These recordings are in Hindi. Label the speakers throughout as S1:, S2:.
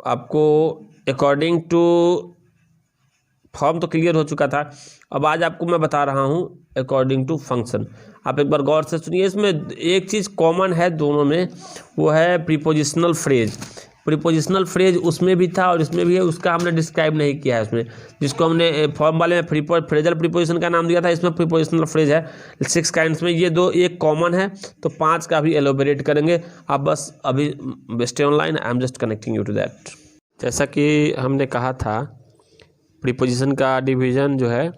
S1: आपको अकॉर्डिंग टू फॉर्म तो क्लियर हो चुका था। अब आज आपको मैं बता रहा हूँ अकॉर्डिंग टू फंक्शन। आप एक बार गौर से सुनिए, इसमें एक चीज़ कॉमन है दोनों में, वो है प्रीपोजिशनल फ्रेज। प्रीपोजिशनल फ्रेज उसमें भी था और इसमें भी है, उसका हमने डिस्क्राइब नहीं किया है उसमें, जिसको हमने फॉर्म वाले में फ्रेजल प्रीपोजिशन का नाम दिया था, इसमें प्रीपोजिशनल फ्रेज है 6 काइंड्स में। ये दो एक कॉमन है, तो 5 का भी एलोबरेट करेंगे। आप बस अभी stay online, I am just connecting you to that. जैसा कि हमने कहा था, प्रीपोजिशन का डिवीज़न जो है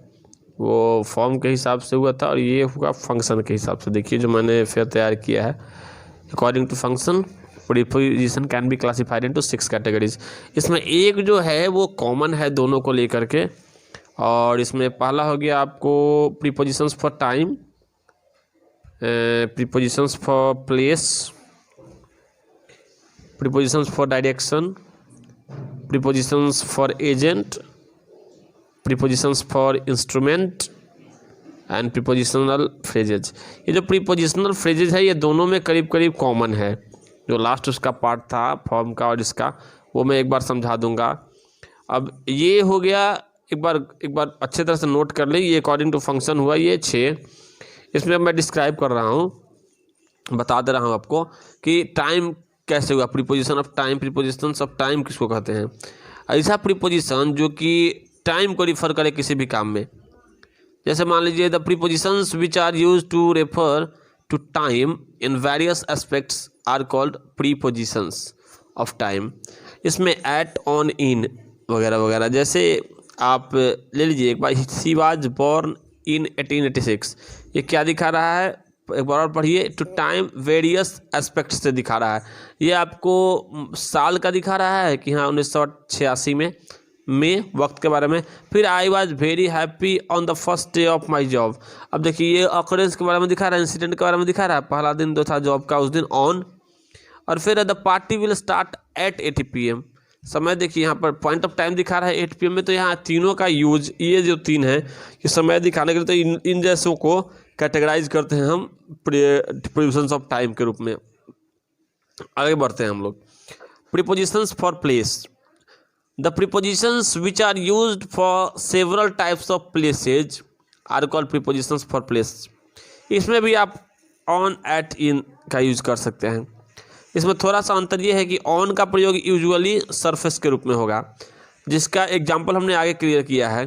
S1: वो फॉर्म के हिसाब से हुआ था और ये हुआ फंक्शन के हिसाब से। देखिए जो मैंने फिर तैयार किया है, according to function preposition can be classified into 6 categories. इसमें एक जो है वो कॉमन है दोनों को लेकर के, और इसमें पहला हो गया आपको prepositions for time, prepositions for place, prepositions for direction, prepositions for agent, prepositions for instrument and prepositional phrases. ये जो प्रीपोजिशनल फ्रेजेज है ये दोनों में करीब करीब कॉमन है। जो लास्ट उसका पार्ट था फॉर्म का और इसका, वो मैं एक बार समझा दूंगा। अब ये हो गया, एक बार अच्छे तरह से नोट कर ले, ये अकॉर्डिंग टू फंक्शन हुआ ये 6। इसमें मैं डिस्क्राइब कर रहा हूँ, बता दे रहा हूँ आपको कि टाइम कैसे हुआ। Preposition of time, prepositions of time किसको कहते हैं? ऐसा प्रीपोजिशन जो कि टाइम को रिफर करे किसी भी काम में। जैसे मान लीजिए the prepositions which are used to refer to time in various aspects are called prepositions of time. इसमें एट, ऑन, इन वगैरह वगैरह। जैसे आप ले लीजिए एक बार, शी वाज बोर्न इन 1886। ये क्या दिखा रहा है? एक बार और पढ़िए। टू टाइम वेरियस एस्पेक्ट्स से दिखा रहा है। ये आपको साल का दिखा रहा है कि हाँ 1986 में वक्त के बारे में। फिर I was very happy on the first day of my job. अब देखिए ये ऑकरेंस के बारे में दिखा रहा है, इंसिडेंट के बारे में दिखा रहा है। पहला दिन जो था जॉब का उस दिन ऑन, और फिर the party will start at 8 PM। समय देखिए यहाँ पर पॉइंट ऑफ टाइम दिखा रहा है 8 PM में, तो यहाँ तीनों का यूज, ये जो 3 है ये समय दिखाने के लिए, तो इन जैसों को कैटेगराइज करते हैं हम प्रीपोजिशंस ऑफ टाइम के रूप में। आगे बढ़ते हैं हम लोग। Prepositions for place. The prepositions which are used for several types of places are called prepositions for place. इसमें भी आप on, at, in का यूज कर सकते हैं। इसमें थोड़ा सा अंतर ये है कि on का प्रयोग यूजुअली सरफेस के रूप में होगा, जिसका एग्जाम्पल हमने आगे क्लियर किया है।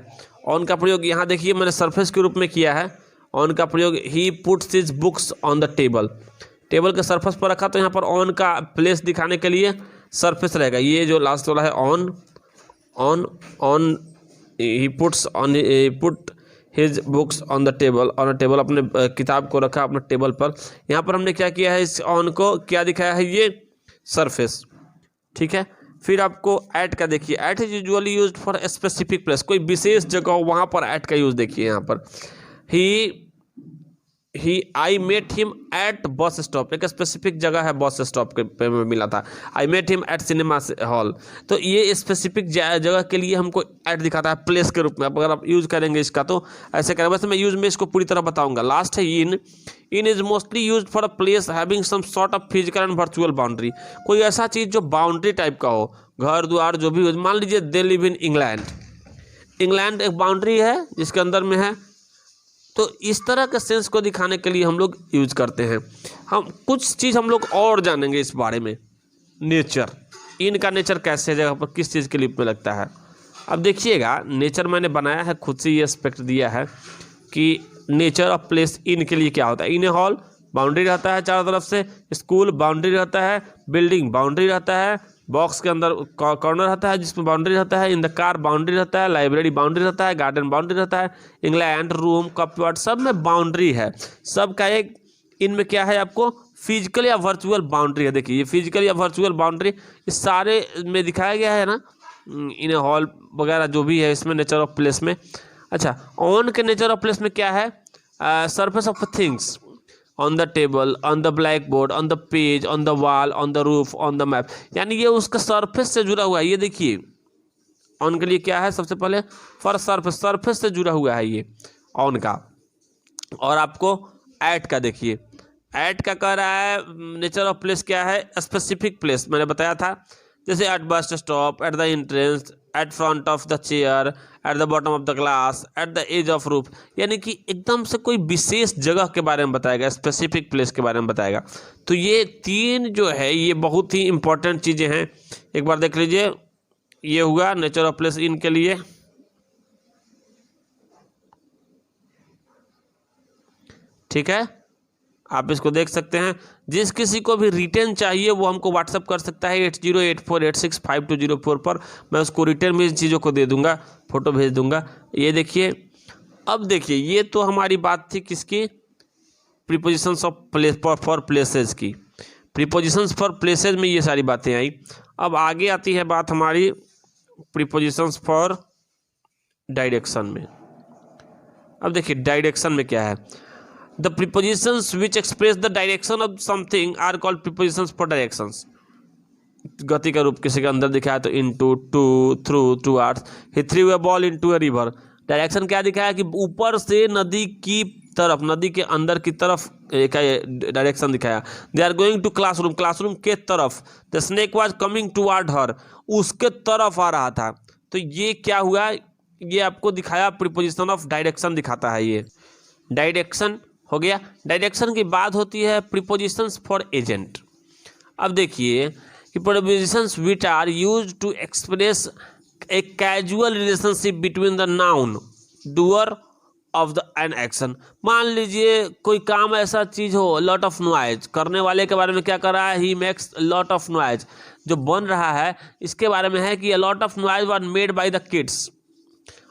S1: on का प्रयोग यहाँ देखिए मैंने सरफेस के रूप में किया है। on का प्रयोग he puts his books on the table। Table के सरफेस पर रखा, तो यहाँ पर on का प्लेस दिखाने के लिए सरफेस रहेगा। ये जो लास्ट वाला है on he put his books on the table, on a table, अपने किताब को रखा अपने टेबल पर। यहाँ पर हमने क्या किया है, इस ऑन को क्या दिखाया है, ये सरफेस, ठीक है। फिर आपको एट का देखिए, at is usually used for a specific place, कोई विशेष जगह हो वहाँ पर एट का यूज देखिए। यहाँ पर I met him at bus stop, एक स्पेसिफिक जगह है बस स्टॉप के पे मिला था। I met him at cinema hall, तो ये स्पेसिफिक जगह के लिए हमको एट दिखाता है प्लेस के रूप में। अगर आप यूज़ करेंगे इसका तो ऐसे करें। वैसे मैं यूज़ में इसको पूरी तरह बताऊंगा। लास्ट है in. In is mostly use for a place having some sort of physical and virtual boundary, कोई ऐसा चीज़ जो बाउंड्री टाइप का हो, घर द्वार जो भी हो। मान लीजिए they live in England, England एक बाउंड्री है जिसके अंदर में है, तो इस तरह के सेंस को दिखाने के लिए हम लोग यूज करते हैं। हम कुछ चीज़ हम लोग और जानेंगे इस बारे में। नेचर, इनका नेचर कैसे जगह पर किस चीज़ के लिए में लगता है। अब देखिएगा, नेचर मैंने बनाया है खुद से, ये एस्पेक्ट दिया है कि नेचर ऑफ प्लेस इन के लिए क्या होता है। इन ए हॉल बाउंड्री रहता है चारों तरफ से, स्कूल बाउंड्री रहता है, बिल्डिंग बाउंड्री रहता है, बॉक्स के अंदर कॉर्नर रहता है जिसमें बाउंड्री रहता है, इन द कार बाउंड्री रहता है, लाइब्रेरी बाउंड्री रहता है, गार्डन बाउंड्री रहता है, इंग्लैंड रूम कपबोर्ड सब में बाउंड्री है। सब का एक इनमें क्या है, आपको फिजिकल या वर्चुअल बाउंड्री है। देखिए ये फिजिकल या वर्चुअल बाउंड्री इस सारे में दिखाया गया है ना, इन हॉल वगैरह जो भी है इसमें नेचर ऑफ प्लेस में। अच्छा, ऑन के नेचर ऑफ प्लेस में क्या है, surface of things, on the table, on the black board, on the page, on the wall, on the roof, on the map, यानी ये उसका सरफेस से जुड़ा हुआ है। ये देखिए ऑन के लिए क्या है, सबसे पहले फॉर सरफेस, सरफेस से जुड़ा हुआ है ये ऑन का। और आपको एट का देखिए, एट का कह रहा है नेचर ऑफ प्लेस क्या है, स्पेसिफिक प्लेस। मैंने बताया था जैसे at bus stop, at the entrance, at front of the chair, at the bottom of the class, at the edge of roof, यानी कि एकदम से कोई विशेष जगह के बारे में बताएगा, स्पेसिफिक प्लेस के बारे में बताएगा। तो ये तीन जो है ये बहुत ही इंपॉर्टेंट चीज़ें हैं। एक बार देख लीजिए, ये हुआ नेचर ऑफ प्लेस इन के लिए। ठीक है, आप इसको देख सकते हैं। जिस किसी को भी रिटर्न चाहिए वो हमको व्हाट्सअप कर सकता है 8084865204 पर, मैं उसको रिटर्न में इन चीज़ों को दे दूंगा, फोटो भेज दूंगा। ये देखिए, अब देखिए, ये तो हमारी बात थी किसकी, prepositions of place for places की। प्रीपोजिशंस फॉर प्लेसेस में ये सारी बातें आई। अब आगे आती है बात हमारी प्रीपोजिशंस फॉर डायरेक्शन में। अब देखिए डायरेक्शन में क्या है, The prepositions which express the direction of something are called prepositions for directions. गति का रूप किसी के अंदर दिखाया तो into, to, through, towards. He threw a ball into a river. Direction क्या दिखाया कि ऊपर से नदी की तरफ, नदी के अंदर की तरफ एक डायरेक्शन दिखाया। They are going to classroom, classroom के तरफ। The snake was coming toward her, उसके तरफ आ रहा था। तो ये क्या हुआ, ये आपको दिखाया प्रीपोजिशन ऑफ डायरेक्शन दिखाता है। ये डायरेक्शन हो गया। डायरेक्शन की बात होती है प्रीपोजिशंस फॉर एजेंट। अब देखिए कि prepositions which are used to express a casual relationship between the noun doer of the an action. मान लीजिए कोई काम ऐसा चीज हो, लॉट ऑफ नॉइज, करने वाले के बारे में क्या कर रहा है, he makes lot of noise, जो बन रहा है इसके बारे में है कि a lot of noise were made by the kids.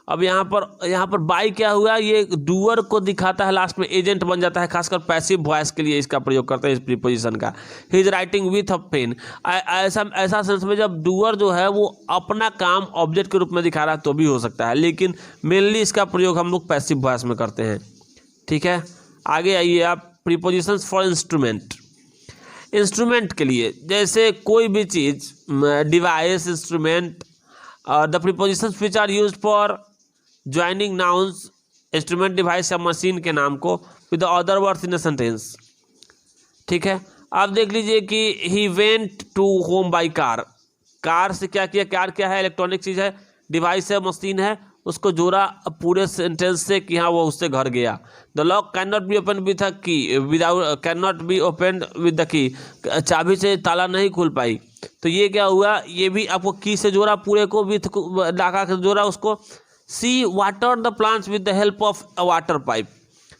S1: अब यहाँ पर बाई क्या हुआ, ये डूअर को दिखाता है, लास्ट में एजेंट बन जाता है, खासकर पैसिव वॉइस के लिए इसका प्रयोग करते हैं इस प्रीपोजिशन का। He is writing with a pen, ऐसा सेंस में जब डूअर जो है वो अपना काम ऑब्जेक्ट के रूप में दिखा रहा है तो भी हो सकता है, लेकिन मेनली इसका प्रयोग हम लोग पैसिव वॉइस में करते हैं। ठीक है, आगे आइए आप, प्रीपोजिशंस फॉर इंस्ट्रूमेंट। इंस्ट्रूमेंट के लिए जैसे कोई भी चीज़, device, instrument, the prepositions which are used for joining nouns, instrument, device या मशीन के नाम को with the other words in a sentence. ठीक है, आप देख लीजिए कि he went to home by car. Car से क्या किया, कार क्या है, इलेक्ट्रॉनिक चीज़ है, डिवाइस है, मशीन है, उसको जोड़ा पूरे सेंटेंस से कि हाँ वो उससे घर गया। The lock can not be open with a key, without, can not be open with the key, चाबी से ताला नहीं खुल पाई। तो ये क्या हुआ, ये भी आपको की से जोड़ा, पूरे को विथ लगा के जोड़ा उसको। She water the plants with the help of a water pipe,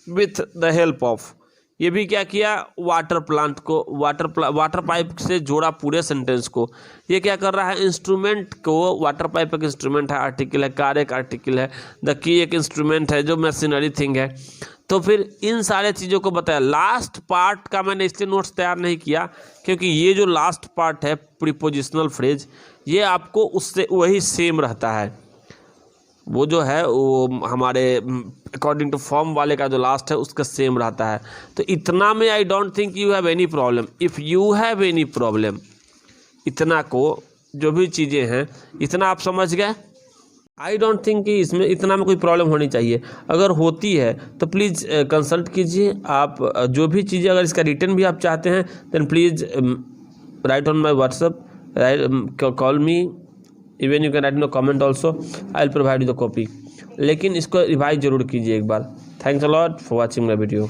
S1: with the help of, ये भी क्या किया, वाटर प्लांट को वाटर पाइप से जोड़ा पूरे सेंटेंस को। ये क्या कर रहा है, इंस्ट्रूमेंट को, वाटर पाइप एक इंस्ट्रूमेंट है, आर्टिकल है, कार एक आर्टिकल है, द की एक इंस्ट्रूमेंट है जो मशीनरी थिंग है। तो फिर इन सारे चीज़ों को बताया। लास्ट पार्ट का मैंने इसलिए नोट्स तैयार नहीं किया क्योंकि ये जो लास्ट पार्ट है प्रीपोजिशनल फ्रेज, ये आपको उससे वही सेम रहता है। वो जो है वो हमारे अकॉर्डिंग टू फॉर्म वाले का जो लास्ट है उसका सेम रहता है। तो इतना में I don't think you have any problem. If you have any problem, इतना को जो भी चीज़ें हैं इतना आप समझ गए, आई डोंट थिंक कि इसमें इतना में कोई प्रॉब्लम होनी चाहिए। अगर होती है तो प्लीज़ कंसल्ट कीजिए आप। जो भी चीज़ें, अगर इसका रिटर्न भी आप चाहते हैं then please write on my WhatsApp, call me, even you can write in the comment also, I will provide you the copy. लेकिन इसको रिवाइज जरूर कीजिए एक बार। Thanks a lot for watching my video.